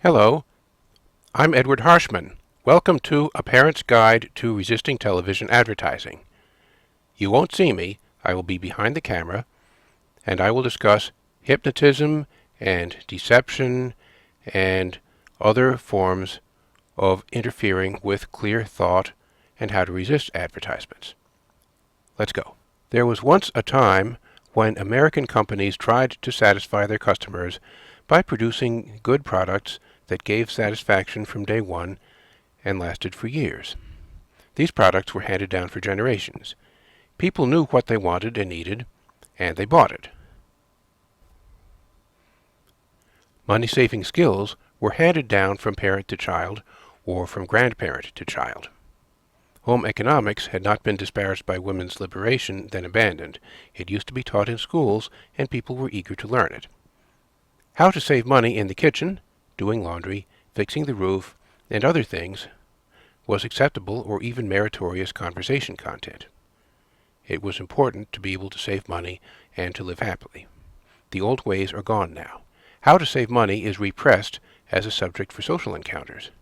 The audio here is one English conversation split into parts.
Hello, I'm Edward Harshman. Welcome to A Parent's Guide to Resisting Television Advertising. You won't see me. I will be behind the camera, and I will discuss hypnotism and deception and other forms of interfering with clear thought and how to resist advertisements. Let's go. There was once a time when American companies tried to satisfy their customers by producing good products that gave satisfaction from day one and lasted for years. These products were handed down for generations. People knew what they wanted and needed, and they bought it. Money-saving skills were handed down from parent to child or from grandparent to child. Home economics had not been disparaged by women's liberation, then abandoned. It used to be taught in schools, and people were eager to learn it. How to save money in the kitchen, doing laundry, fixing the roof, and other things was acceptable or even meritorious conversation content. It was important to be able to save money and to live happily. The old ways are gone now. How to save money is repressed as a subject for social encounters.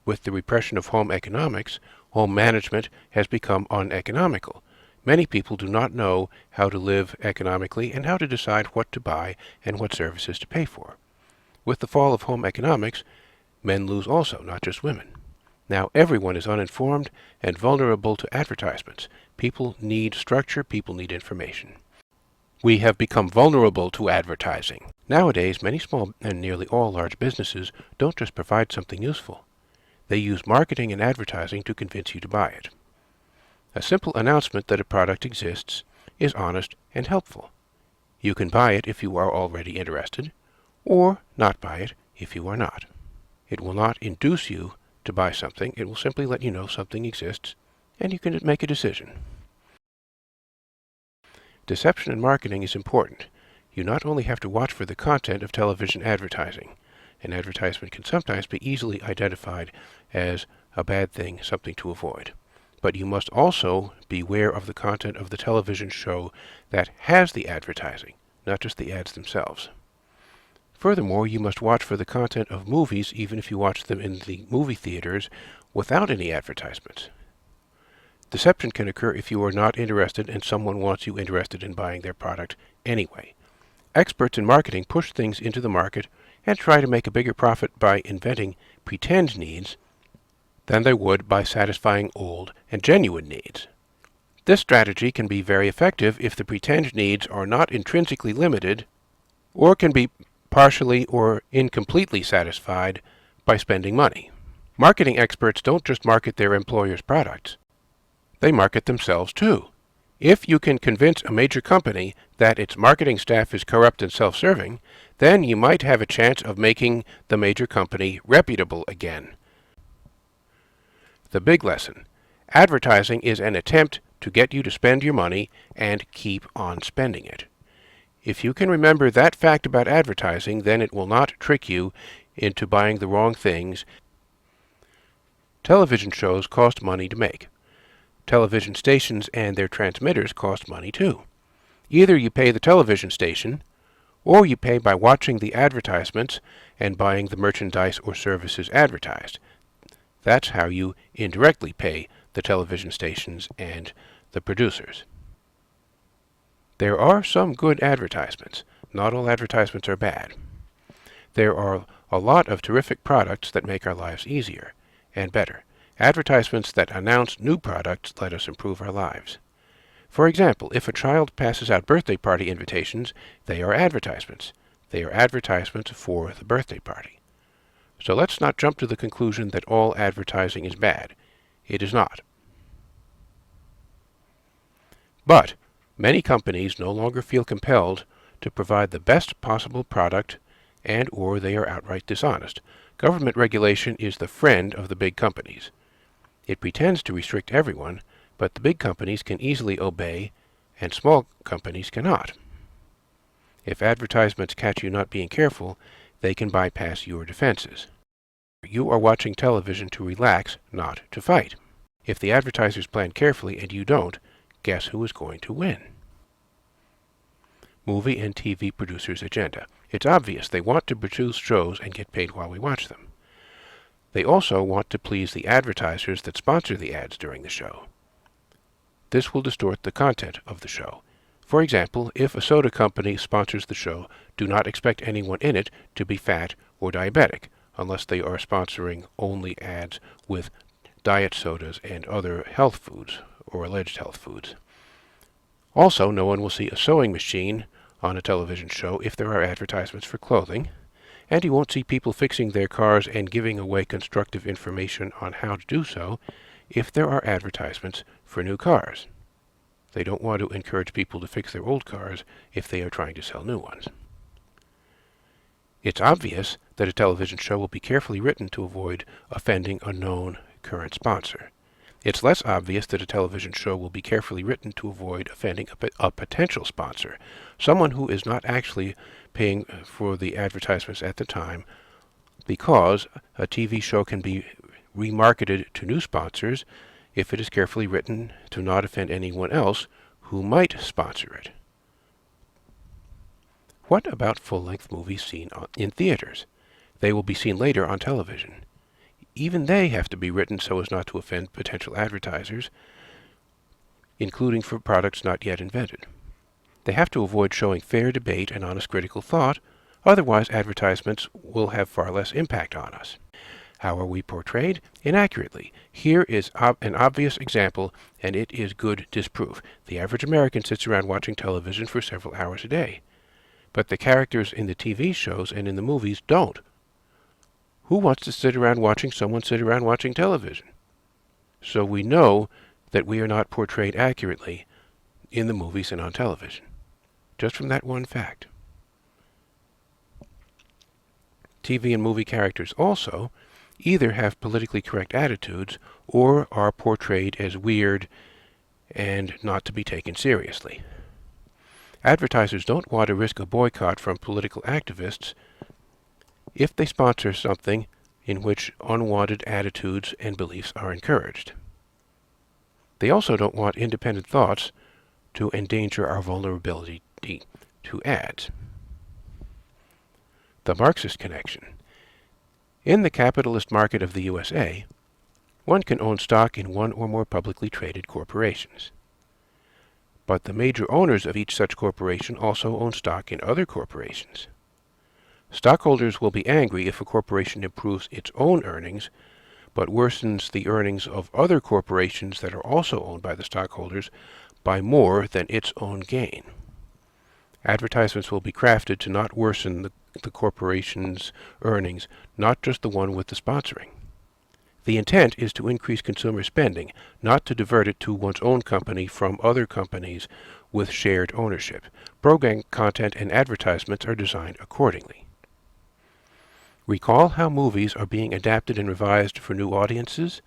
With the repression of home economics, home management has become uneconomical. Many people do not know how to live economically and how to decide what to buy and what services to pay for. With the fall of home economics, men lose also, not just women. Now everyone is uninformed and vulnerable to advertisements. People need structure, people need information. We have become vulnerable to advertising. Nowadays, many small and nearly all large businesses don't just provide something useful. They use marketing and advertising to convince you to buy it. A simple announcement that a product exists is honest and helpful. You can buy it if you are already interested, or not buy it if you are not. It will not induce you to buy something. It will simply let you know something exists, and you can make a decision. Deception in marketing is important. You not only have to watch for the content of television advertising. An advertisement can sometimes be easily identified as a bad thing, something to avoid. But you must also beware of the content of the television show that has the advertising, not just the ads themselves. Furthermore, you must watch for the content of movies even if you watch them in the movie theaters without any advertisements. Deception can occur if you are not interested and someone wants you interested in buying their product anyway. Experts in marketing push things into the market and try to make a bigger profit by inventing pretend needs than they would by satisfying old and genuine needs. This strategy can be very effective if the pretend needs are not intrinsically limited or can be partially or incompletely satisfied by spending money. Marketing experts don't just market their employers' products. They market themselves too. If you can convince a major company that its marketing staff is corrupt and self-serving, then you might have a chance of making the major company reputable again. The big lesson: advertising is an attempt to get you to spend your money and keep on spending it. If you can remember that fact about advertising, then it will not trick you into buying the wrong things. Television shows cost money to make. Television stations and their transmitters cost money too. Either you pay the television station, or you pay by watching the advertisements and buying the merchandise or services advertised. That's how you indirectly pay the television stations and the producers. There are some good advertisements. Not all advertisements are bad. There are a lot of terrific products that make our lives easier and better. Advertisements that announce new products let us improve our lives. For example, if a child passes out birthday party invitations, they are advertisements. They are advertisements for the birthday party. So let's not jump to the conclusion that all advertising is bad. It is not. But many companies no longer feel compelled to provide the best possible product and/or they are outright dishonest. Government regulation is the friend of the big companies. It pretends to restrict everyone, but the big companies can easily obey, and small companies cannot. If advertisements catch you not being careful, they can bypass your defenses. You are watching television to relax, not to fight. If the advertisers plan carefully and you don't, guess who is going to win? Movie and TV producers' agenda. It's obvious they want to produce shows and get paid while we watch them. They also want to please the advertisers that sponsor the ads during the show. This will distort the content of the show. For example, if a soda company sponsors the show, do not expect anyone in it to be fat or diabetic, unless they are sponsoring only ads with diet sodas and other health foods, or alleged health foods. Also, no one will see a sewing machine on a television show if there are advertisements for clothing, and you won't see people fixing their cars and giving away constructive information on how to do so if there are advertisements for new cars. They don't want to encourage people to fix their old cars if they are trying to sell new ones. It's obvious that a television show will be carefully written to avoid offending a known current sponsor. It's less obvious that a television show will be carefully written to avoid offending a potential sponsor, someone who is not actually paying for the advertisements at the time, because a TV show can be remarketed to new sponsors if it is carefully written to not offend anyone else who might sponsor it. What about full-length movies seen in theaters? They will be seen later on television. Even they have to be written so as not to offend potential advertisers, including for products not yet invented. They have to avoid showing fair debate and honest critical thought, otherwise advertisements will have far less impact on us. How are we portrayed? Inaccurately. Here is an obvious example, and it is good disproof. The average American sits around watching television for several hours a day. But the characters in the TV shows and in the movies don't. Who wants to sit around watching someone sit around watching television? So we know that we are not portrayed accurately in the movies and on television, just from that one fact. TV and movie characters also either have politically correct attitudes or are portrayed as weird and not to be taken seriously. Advertisers don't want to risk a boycott from political activists if they sponsor something in which unwanted attitudes and beliefs are encouraged. They also don't want independent thoughts to endanger our vulnerability to ads. The Marxist connection. In the capitalist market of the USA, one can own stock in one or more publicly traded corporations. But the major owners of each such corporation also own stock in other corporations. Stockholders will be angry if a corporation improves its own earnings, but worsens the earnings of other corporations that are also owned by the stockholders by more than its own gain. Advertisements will be crafted to not worsen the corporation's earnings, not just the one with the sponsoring. The intent is to increase consumer spending, not to divert it to one's own company from other companies with shared ownership. Program content and advertisements are designed accordingly. Recall how movies are being adapted and revised for new audiences,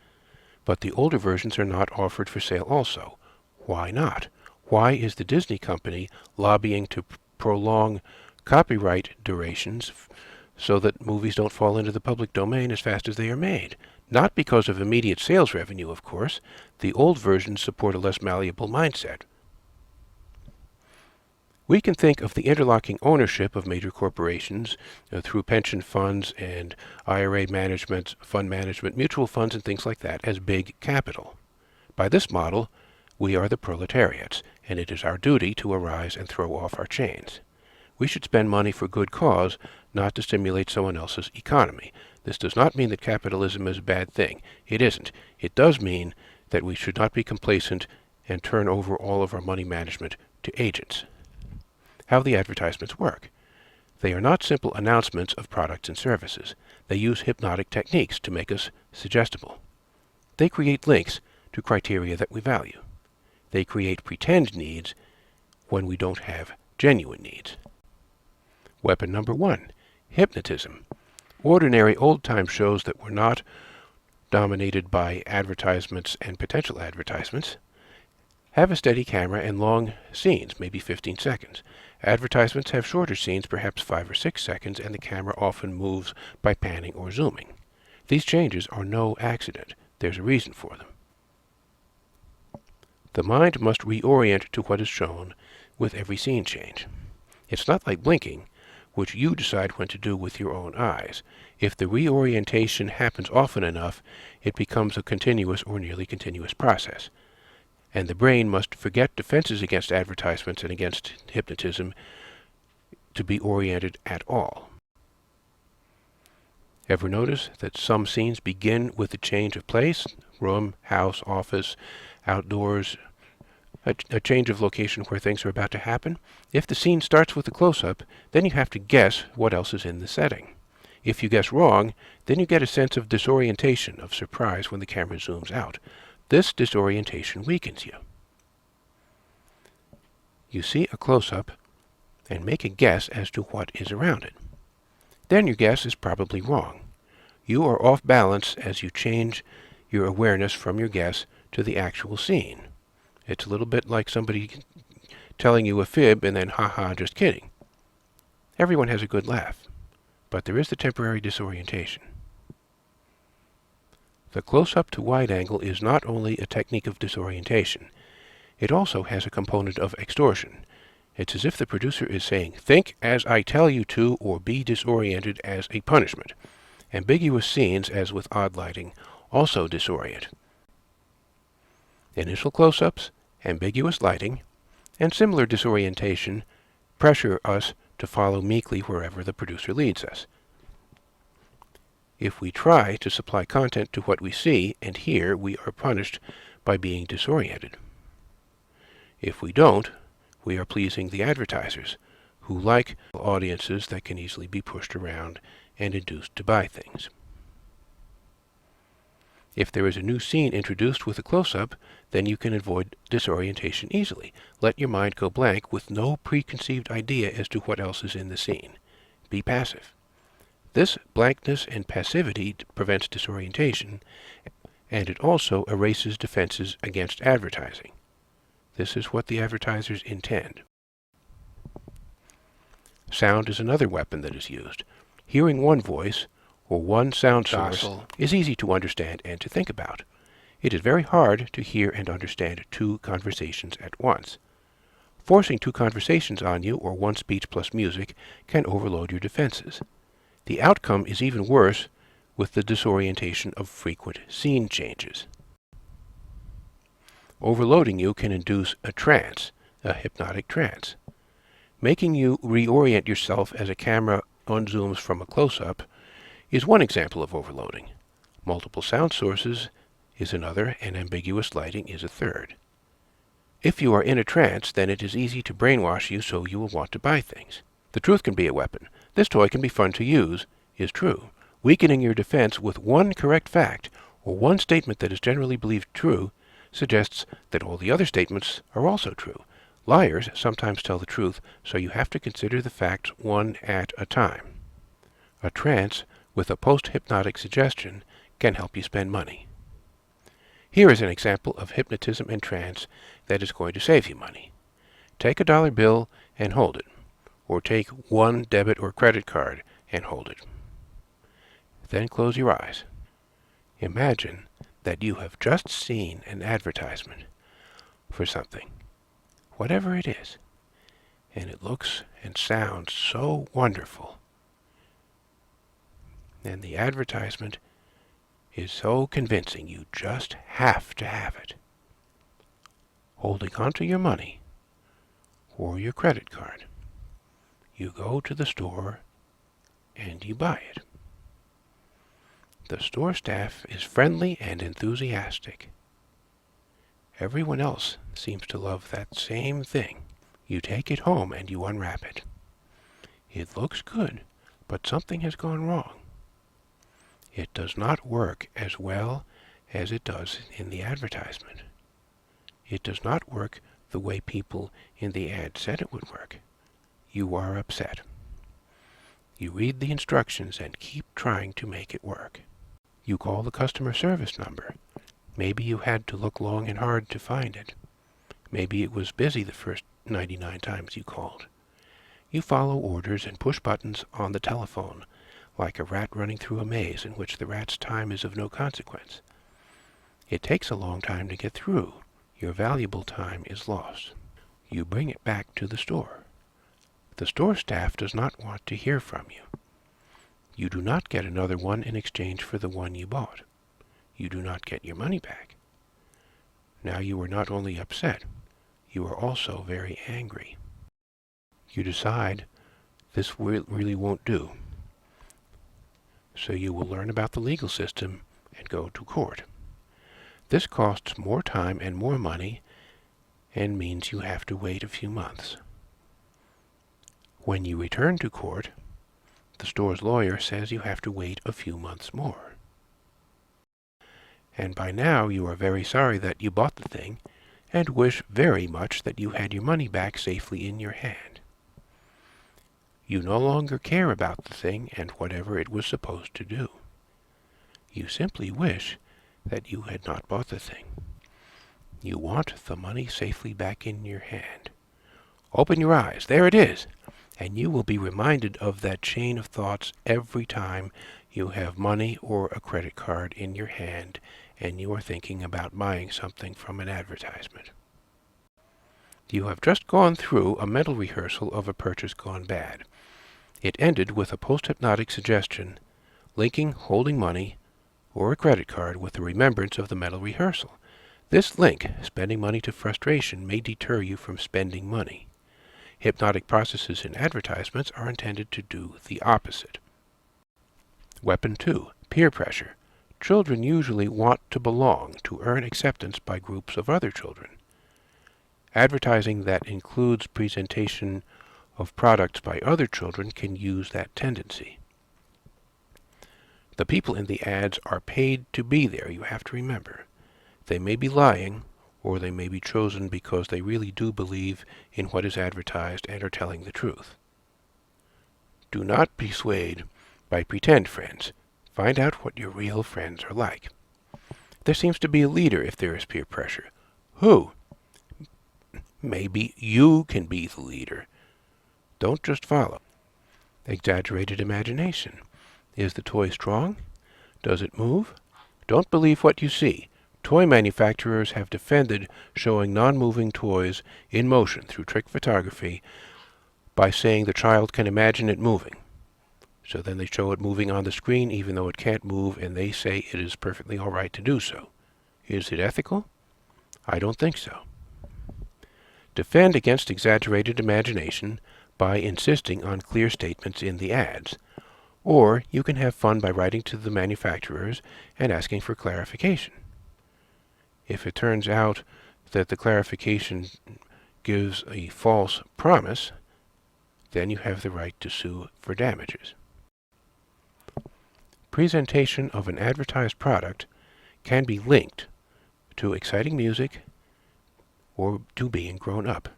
but the older versions are not offered for sale also. Why not? Why is the Disney company lobbying to prolong copyright durations so that movies don't fall into the public domain as fast as they are made? Not because of immediate sales revenue, of course. The old versions support a less malleable mindset. We can think of the interlocking ownership of major corporations through pension funds and IRA management, fund management, mutual funds, and things like that as big capital. By this model, we are the proletariats, and it is our duty to arise and throw off our chains. We should spend money for good cause, not to stimulate someone else's economy. This does not mean that capitalism is a bad thing. It isn't. It does mean that we should not be complacent and turn over all of our money management to agents. How the advertisements work. They are not simple announcements of products and services. They use hypnotic techniques to make us suggestible. They create links to criteria that we value. They create pretend needs when we don't have genuine needs. Weapon number 1, hypnotism. Ordinary old-time shows that were not dominated by advertisements and potential advertisements have a steady camera and long scenes, maybe 15 seconds. Advertisements have shorter scenes, perhaps 5 or 6 seconds, and the camera often moves by panning or zooming. These changes are no accident. There's a reason for them. The mind must reorient to what is shown with every scene change. It's not like blinking, which you decide when to do with your own eyes. If the reorientation happens often enough, it becomes a continuous or nearly continuous process, and the brain must forget defenses against advertisements and against hypnotism to be oriented at all. Ever notice that some scenes begin with a change of place? Room, house, office, outdoors, a change of location where things are about to happen? If the scene starts with a close-up, then you have to guess what else is in the setting. If you guess wrong, then you get a sense of disorientation, of surprise when the camera zooms out. This disorientation weakens you. You see a close-up and make a guess as to what is around it. Then your guess is probably wrong. You are off balance as you change your awareness from your guess to the actual scene. It's a little bit like somebody telling you a fib and then, ha-ha, just kidding. Everyone has a good laugh, but there is the temporary disorientation. The close-up to wide angle is not only a technique of disorientation, it also has a component of extortion. It's as if the producer is saying, think as I tell you to, or be disoriented as a punishment. Ambiguous scenes, as with odd lighting, also disorient. Initial close-ups, ambiguous lighting, and similar disorientation pressure us to follow meekly wherever the producer leads us. If we try to supply content to what we see and hear, we are punished by being disoriented. If we don't, we are pleasing the advertisers, who like audiences that can easily be pushed around and induced to buy things. If there is a new scene introduced with a close-up, then you can avoid disorientation easily. Let your mind go blank with no preconceived idea as to what else is in the scene. Be passive. This blankness and passivity prevents disorientation, and it also erases defenses against advertising. This is what the advertisers intend. Sound is another weapon that is used. Hearing one voice or one sound source is easy to understand and to think about. It is very hard to hear and understand two conversations at once. Forcing two conversations on you, or one speech plus music, can overload your defenses. The outcome is even worse with the disorientation of frequent scene changes. Overloading you can induce a trance, a hypnotic trance. Making you reorient yourself as a camera unzooms from a close-up is one example of overloading. Multiple sound sources is another, and ambiguous lighting is a third. If you are in a trance, then it is easy to brainwash you so you will want to buy things. The truth can be a weapon. This toy can be fun to use, is true. Weakening your defense with one correct fact, or one statement that is generally believed true, suggests that all the other statements are also true. Liars sometimes tell the truth, so you have to consider the facts one at a time. A trance with a post-hypnotic suggestion can help you spend money. Here is an example of hypnotism and trance that is going to save you money. Take a dollar bill and hold it, or take one debit or credit card and hold it. Then close your eyes. Imagine that you have just seen an advertisement for something, whatever it is, and it looks and sounds so wonderful. And the advertisement is so convincing you just have to have it. Holding onto your money or your credit card, you go to the store and you buy it. The store staff is friendly and enthusiastic. Everyone else seems to love that same thing. You take it home and you unwrap it. It looks good, but something has gone wrong. It does not work as well as it does in the advertisement. It does not work the way people in the ad said it would work. You are upset. You read the instructions and keep trying to make it work. You call the customer service number. Maybe you had to look long and hard to find it. Maybe it was busy the first 99 times you called. You follow orders and push buttons on the telephone, like a rat running through a maze in which the rat's time is of no consequence. It takes a long time to get through. Your valuable time is lost. You bring it back to the store. The store staff does not want to hear from you. You do not get another one in exchange for the one you bought. You do not get your money back. Now you are not only upset, you are also very angry. You decide this really won't do. So you will learn about the legal system and go to court. This costs more time and more money and means you have to wait a few months. When you return to court, the store's lawyer says you have to wait a few months more. And by now you are very sorry that you bought the thing and wish very much that you had your money back safely in your hand. You no longer care about the thing and whatever it was supposed to do. You simply wish that you had not bought the thing. You want the money safely back in your hand. Open your eyes. There it is. And you will be reminded of that chain of thoughts every time you have money or a credit card in your hand and you are thinking about buying something from an advertisement. You have just gone through a mental rehearsal of a purchase gone bad. It ended with a post-hypnotic suggestion linking holding money or a credit card with the remembrance of the mental rehearsal. This link, spending money to frustration, may deter you from spending money. Hypnotic processes in advertisements are intended to do the opposite. Weapon 2. Peer pressure. Children usually want to belong, to earn acceptance by groups of other children. Advertising that includes presentation of products by other children can use that tendency. The people in the ads are paid to be there, you have to remember. They may be lying, or they may be chosen because they really do believe in what is advertised and are telling the truth. Do not be swayed by pretend friends. Find out what your real friends are like. There seems to be a leader if there is peer pressure. Who? Maybe you can be the leader. Don't just follow. Exaggerated imagination. Is the toy strong? Does it move? Don't believe what you see. Toy manufacturers have defended showing non-moving toys in motion through trick photography by saying the child can imagine it moving. So then they show it moving on the screen even though it can't move, and they say it is perfectly all right to do so. Is it ethical? I don't think so. Defend against exaggerated imagination by insisting on clear statements in the ads. Or you can have fun by writing to the manufacturers and asking for clarification. If it turns out that the clarification gives a false promise, then you have the right to sue for damages. Presentation of an advertised product can be linked to exciting music or to being grown up.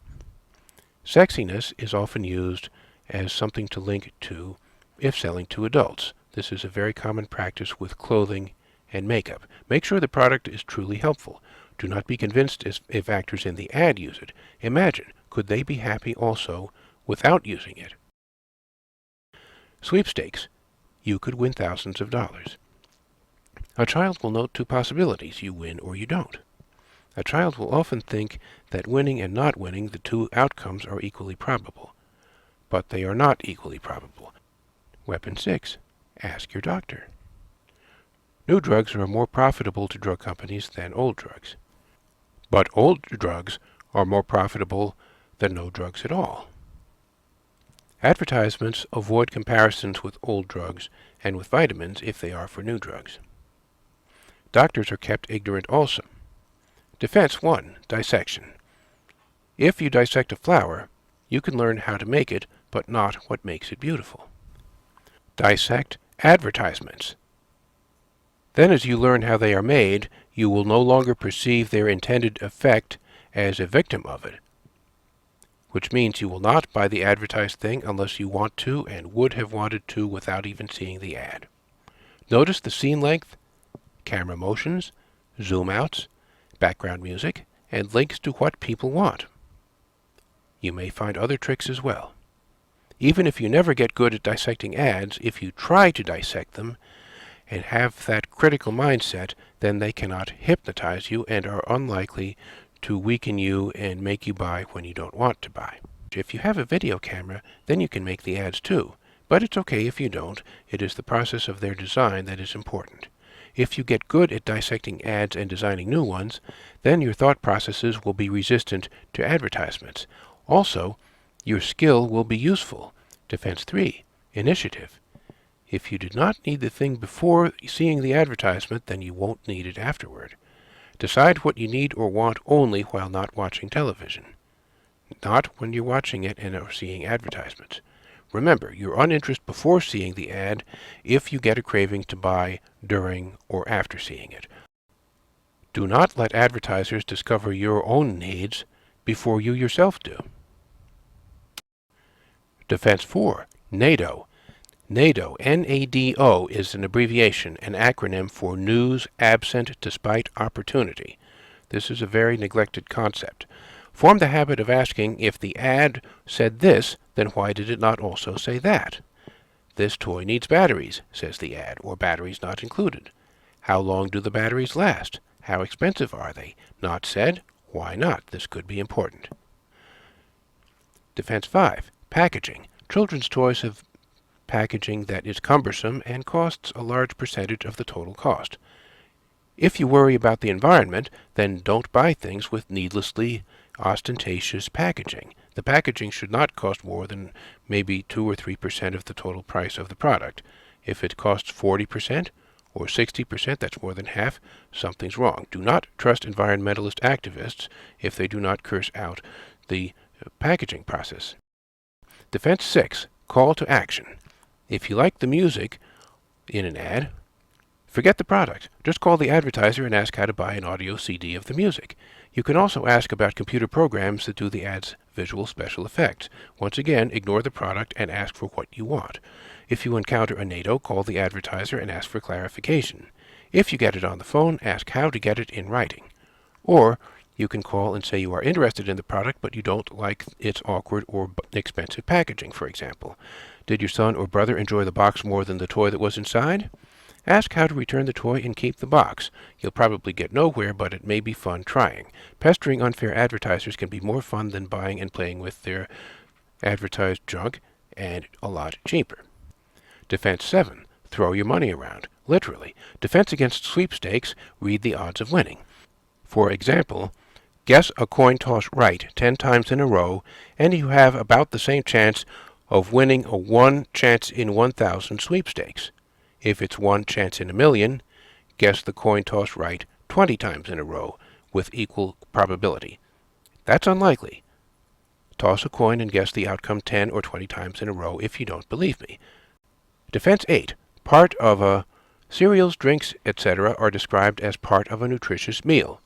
Sexiness is often used as something to link to if selling to adults. This is a very common practice with clothing and makeup. Make sure the product is truly helpful. Do not be convinced if actors in the ad use it. Imagine, could they be happy also without using it? Sweepstakes. You could win thousands of dollars. A child will note two possibilities: you win or you don't. A child will often think that winning and not winning, the two outcomes, are equally probable. But they are not equally probable. Weapon 6. Ask your doctor. New drugs are more profitable to drug companies than old drugs. But old drugs are more profitable than no drugs at all. Advertisements avoid comparisons with old drugs and with vitamins if they are for new drugs. Doctors are kept ignorant also. Defense 1. Dissection. If you dissect a flower, you can learn how to make it, but not what makes it beautiful. Dissect advertisements. Then as you learn how they are made, you will no longer perceive their intended effect as a victim of it, which means you will not buy the advertised thing unless you want to and would have wanted to without even seeing the ad. Notice the scene length, camera motions, zoom outs, background music, and links to what people want. You may find other tricks as well. Even if you never get good at dissecting ads, if you try to dissect them and have that critical mindset, then they cannot hypnotize you and are unlikely to weaken you and make you buy when you don't want to buy. If you have a video camera, then you can make the ads too. But it's okay if you don't. It is the process of their design that is important. If you get good at dissecting ads and designing new ones, then your thought processes will be resistant to advertisements. Also, your skill will be useful. Defense 3. Initiative. If you did not need the thing before seeing the advertisement, then you won't need it afterward. Decide what you need or want only while not watching television, not when you're watching it and are seeing advertisements. Remember, your uninterest before seeing the ad if you get a craving to buy during or after seeing it. Do not let advertisers discover your own needs before you yourself do. Defense 4. NATO. NATO, N-A-D-O, is an abbreviation, an acronym for News Absent Despite Opportunity. This is a very neglected concept. Form the habit of asking, if the ad said this, then why did it not also say that? This toy needs batteries, says the ad, or batteries not included. How long do the batteries last? How expensive are they? Not said. Why not? This could be important. Defense 5. Packaging. Children's toys have packaging that is cumbersome and costs a large percentage of the total cost. If you worry about the environment, then don't buy things with needlessly ostentatious packaging. The packaging should not cost more than maybe 2 or 3% of the total price of the product. If it costs 40% or 60%, that's more than half, something's wrong. Do not trust environmentalist activists if they do not curse out the packaging process. Defense 6. Call to action. If you like the music in an ad, forget the product. Just call the advertiser and ask how to buy an audio CD of the music. You can also ask about computer programs that do the ad's visual special effects. Once again, ignore the product and ask for what you want. If you encounter a NATO, call the advertiser and ask for clarification. If you get it on the phone, ask how to get it in writing. Or you can call and say you are interested in the product, but you don't like its awkward or expensive packaging, for example. Did your son or brother enjoy the box more than the toy that was inside? Ask how to return the toy and keep the box. You'll probably get nowhere, but it may be fun trying. Pestering unfair advertisers can be more fun than buying and playing with their advertised junk, and a lot cheaper. Defense 7. Throw your money around. Literally. Defense against sweepstakes. Read the odds of winning. For example, guess a coin toss right 10 times in a row, and you have about the same chance of winning a 1 chance in 1,000 sweepstakes. If it's 1 chance in a million, guess the coin toss right 20 times in a row with equal probability. That's unlikely. Toss a coin and guess the outcome 10 or 20 times in a row if you don't believe me. Defense 8. Part of a cereals, drinks, etc. are described as part of a nutritious meal,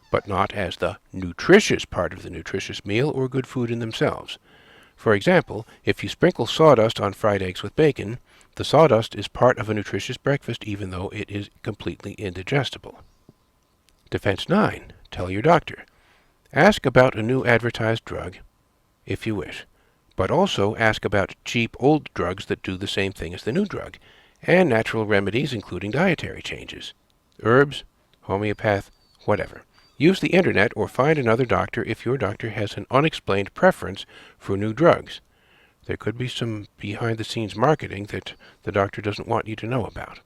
but not as the nutritious part of the nutritious meal or good food in themselves. For example, if you sprinkle sawdust on fried eggs with bacon, the sawdust is part of a nutritious breakfast even though it is completely indigestible. Defense 9. Tell your doctor. Ask about a new advertised drug, if you wish, but also ask about cheap old drugs that do the same thing as the new drug, and natural remedies including dietary changes. Herbs, homeopath, whatever. Use the internet or find another doctor if your doctor has an unexplained preference for new drugs. There could be some behind-the-scenes marketing that the doctor doesn't want you to know about.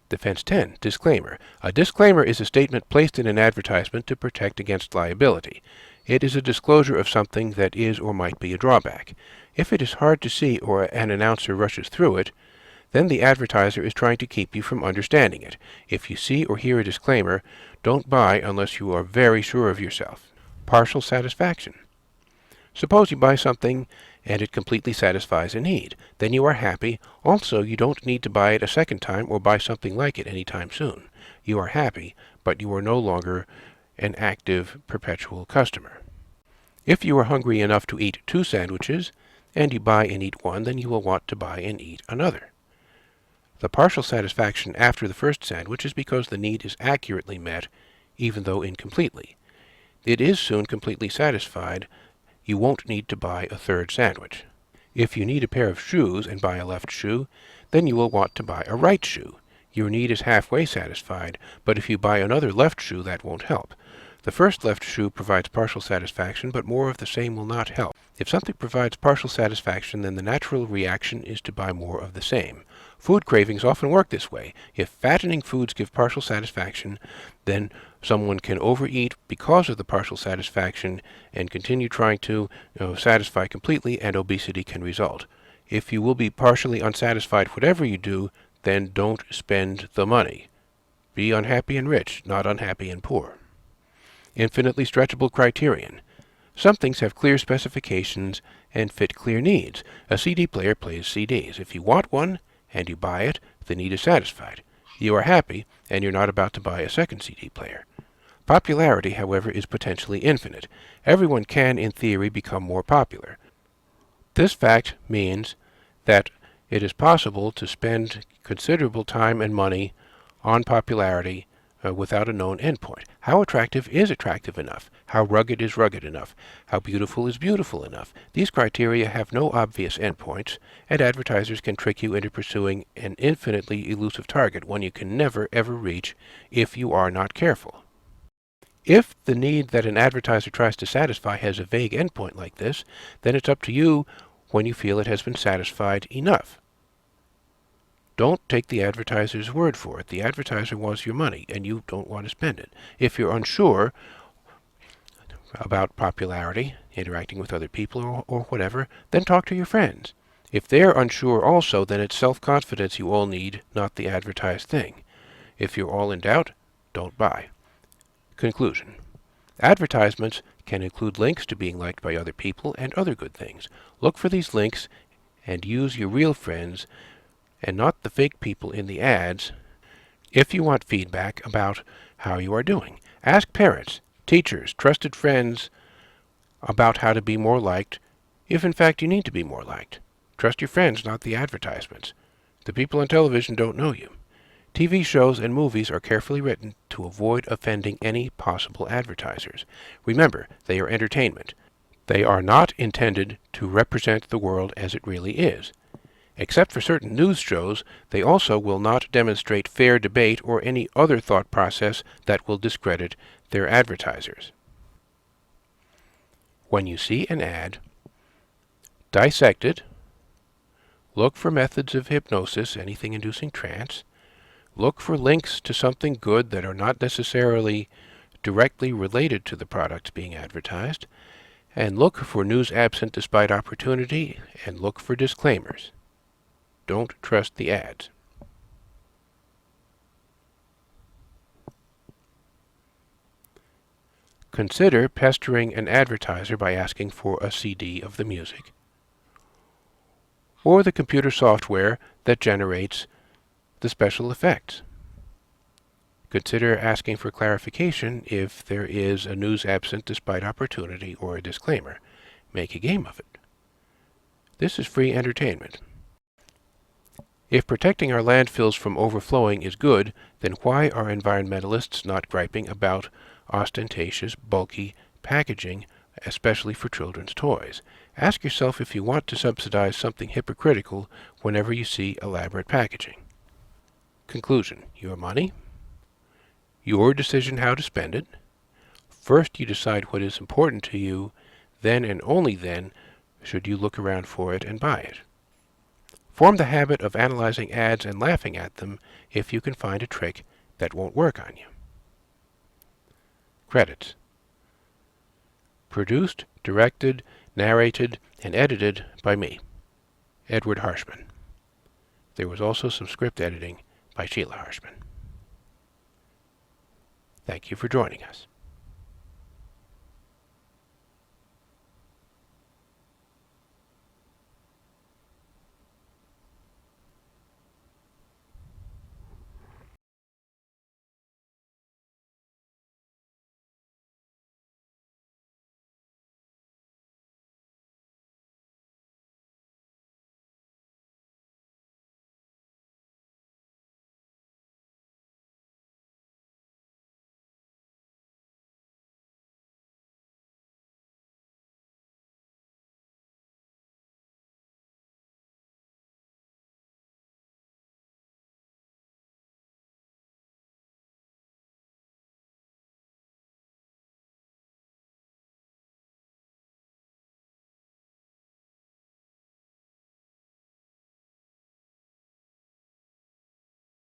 Defense 10. Disclaimer. A disclaimer is a statement placed in an advertisement to protect against liability. It is a disclosure of something that is or might be a drawback. If it is hard to see or an announcer rushes through it, then the advertiser is trying to keep you from understanding it. If you see or hear a disclaimer, don't buy unless you are very sure of yourself. Partial satisfaction. Suppose you buy something and it completely satisfies a need. Then you are happy. Also, you don't need to buy it a second time or buy something like it anytime soon. You are happy, but you are no longer an active, perpetual customer. If you are hungry enough to eat 2 sandwiches, and you buy and eat one, then you will want to buy and eat another. The partial satisfaction after the first sandwich is because the need is accurately met, even though incompletely. It is soon completely satisfied. You won't need to buy a third sandwich. If you need a pair of shoes and buy a left shoe, then you will want to buy a right shoe. Your need is halfway satisfied, but if you buy another left shoe, that won't help. The first left shoe provides partial satisfaction, but more of the same will not help. If something provides partial satisfaction, then the natural reaction is to buy more of the same. Food cravings often work this way. If fattening foods give partial satisfaction, then someone can overeat because of the partial satisfaction and continue trying to satisfy completely, and obesity can result. If you will be partially unsatisfied whatever you do, then don't spend the money. Be unhappy and rich, not unhappy and poor. Infinitely stretchable criterion. Some things have clear specifications and fit clear needs. A CD player plays CDs. If you want one and you buy it, the need is satisfied. You are happy, and you're not about to buy a second CD player. Popularity, however, is potentially infinite. Everyone can, in theory, become more popular. This fact means that it is possible to spend considerable time and money on popularity without a known endpoint. How attractive is attractive enough? How rugged is rugged enough? How beautiful is beautiful enough? These criteria have no obvious endpoints, and advertisers can trick you into pursuing an infinitely elusive target, one you can never ever reach if you are not careful. If the need that an advertiser tries to satisfy has a vague endpoint like this, then it's up to you when you feel it has been satisfied enough. Don't take the advertiser's word for it. The advertiser wants your money, and you don't want to spend it. If you're unsure about popularity, interacting with other people, or whatever, then talk to your friends. If they're unsure also, then it's self-confidence you all need, not the advertised thing. If you're all in doubt, don't buy. Conclusion. Advertisements can include links to being liked by other people and other good things. Look for these links and use your real friends and not the fake people in the ads if you want feedback about how you are doing. Ask parents, teachers, trusted friends about how to be more liked, if in fact you need to be more liked. Trust your friends, not the advertisements. The people on television don't know you. TV shows and movies are carefully written to avoid offending any possible advertisers. Remember, they are entertainment. They are not intended to represent the world as it really is. Except for certain news shows, they also will not demonstrate fair debate or any other thought process that will discredit their advertisers. When you see an ad, dissect it, look for methods of hypnosis, anything inducing trance, look for links to something good that are not necessarily directly related to the products being advertised, and look for news absent despite opportunity, and look for disclaimers. Don't trust the ads. Consider pestering an advertiser by asking for a CD of the music, or the computer software that generates the special effects. Consider asking for clarification if there is a news absent despite opportunity or a disclaimer. Make a game of it. This is free entertainment. If protecting our landfills from overflowing is good, then why are environmentalists not griping about ostentatious, bulky packaging, especially for children's toys? Ask yourself if you want to subsidize something hypocritical whenever you see elaborate packaging. Conclusion. Your money, your decision how to spend it. First you decide what is important to you, then and only then should you look around for it and buy it. Form the habit of analyzing ads and laughing at them if you can find a trick that won't work on you. Credits. Produced, directed, narrated, and edited by me, Edward Harshman. There was also some script editing by Sheila Harshman. Thank you for joining us.